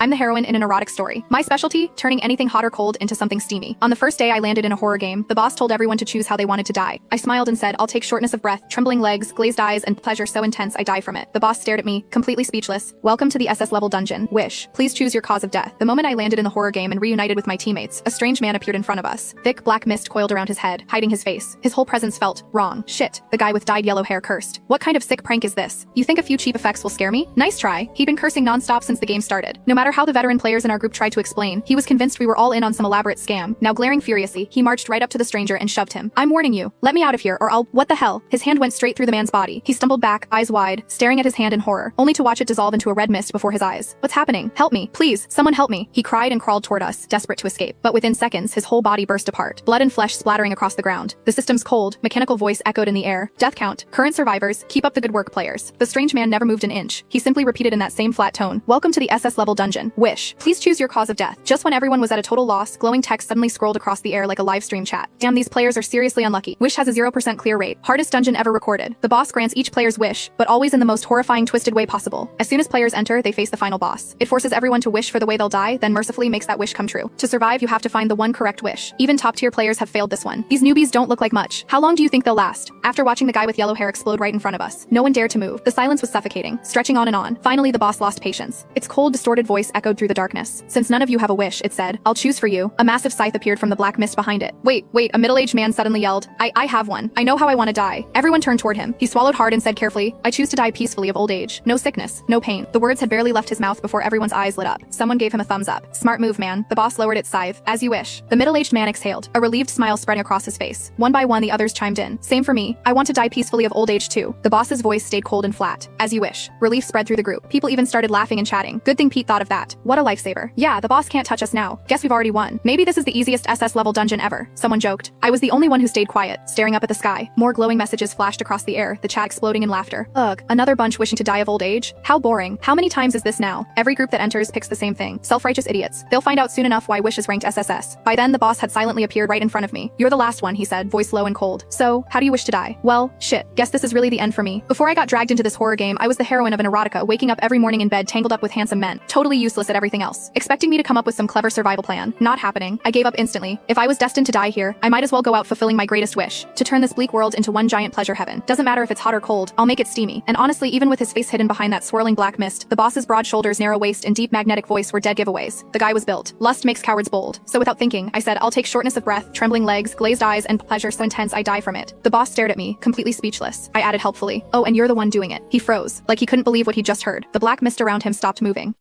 I'm the heroine in an erotic story. My specialty, turning anything hot or cold into something steamy. On the first day I landed in a horror game, the boss told everyone to choose how they wanted to die. I smiled and said, I'll take shortness of breath, trembling legs, glazed eyes, and pleasure so intense I die from it. The boss stared at me, completely speechless. Welcome to the SS level dungeon. Wish. Please choose your cause of death. The moment I landed in the horror game and reunited with my teammates, a strange man appeared in front of us. Thick black mist coiled around his head, hiding his face. His whole presence felt wrong. Shit. The guy with dyed yellow hair cursed. What kind of sick prank is this? You think a few cheap effects will scare me? Nice try. He'd been cursing non-stop since the game started. No matter how the veteran players in our group tried to explain, he was convinced we were all in on some elaborate scam. Now glaring furiously, he marched right up to the stranger and shoved him. I'm warning you. Let me out of here or I'll— What the hell? His hand went straight through the man's body. He stumbled back, eyes wide, staring at his hand in horror, only to watch it dissolve into a red mist before his eyes. What's happening? Help me. Please, someone help me. He cried and crawled toward us, desperate to escape. But within seconds, his whole body burst apart, blood and flesh splattering across the ground. The system's cold, mechanical voice echoed in the air. Death count. Current survivors, keep up the good work, players. The strange man never moved an inch. He simply repeated in that same flat tone. Welcome to the SS level dungeon. Wish. Please choose your cause of death. Just when everyone was at a total loss, glowing text suddenly scrolled across the air like a live stream chat. Damn, these players are seriously unlucky. Wish has a 0% clear rate. Hardest dungeon ever recorded. The boss grants each player's wish, but always in the most horrifying twisted way possible. As soon as players enter, they face the final boss. It forces everyone to wish for the way they'll die, then mercifully makes that wish come true. To survive, you have to find the one correct wish. Even top-tier players have failed this one. These newbies don't look like much. How long do you think they'll last? After watching the guy with yellow hair explode right in front of us, no one dared to move. The silence was suffocating, stretching on and on. Finally, the boss lost patience. Its cold, distorted voice echoed through the darkness. Since none of you have a wish, it said, I'll choose for you. A massive scythe appeared from the black mist behind it. Wait, a middle-aged man suddenly yelled, I have one. I know how I want to die. Everyone turned toward him. He swallowed hard and said carefully, I choose to die peacefully of old age. No sickness, no pain. The words had barely left his mouth before everyone's eyes lit up. Someone gave him a thumbs up. Smart move, man. The boss lowered its scythe. As you wish. The middle-aged man exhaled, a relieved smile spreading across his face. One by one, the others chimed in. Same for me. I want to die peacefully of old age too. The boss's voice stayed cold and flat. As you wish. Relief spread through the group. People even started laughing and chatting. Good thing Pete thought of that. What a lifesaver. Yeah, the boss can't touch us now. Guess we've already won. Maybe this is the easiest SS level dungeon ever. Someone joked. I was the only one who stayed quiet, staring up at the sky. More glowing messages flashed across the air, the chat exploding in laughter. Ugh, another bunch wishing to die of old age? How boring. How many times is this now? Every group that enters picks the same thing. Self-righteous idiots. They'll find out soon enough why Wish is ranked SSS. By then, the boss had silently appeared right in front of me. You're the last one, he said, voice low and cold. So, how do you wish to die? Well, shit. Guess this is really the end for me. Before I got dragged into this horror game, I was the heroine of an erotica, waking up every morning in bed tangled up with handsome men. Totally useless at everything else. Expecting me to come up with some clever survival plan. Not happening. I gave up instantly. If I was destined to die here, I might as well go out fulfilling my greatest wish. To turn this bleak world into one giant pleasure heaven. Doesn't matter if it's hot or cold, I'll make it steamy. And honestly, even with his face hidden behind that swirling black mist, the boss's broad shoulders, narrow waist, and deep magnetic voice were dead giveaways. The guy was built. Lust makes cowards bold. So without thinking, I said, I'll take shortness of breath, trembling legs, glazed eyes, and pleasure so intense I die from it. The boss stared at me, completely speechless. I added helpfully, oh, and you're the one doing it. He froze, like he couldn't believe what he just heard. The black mist around him stopped moving.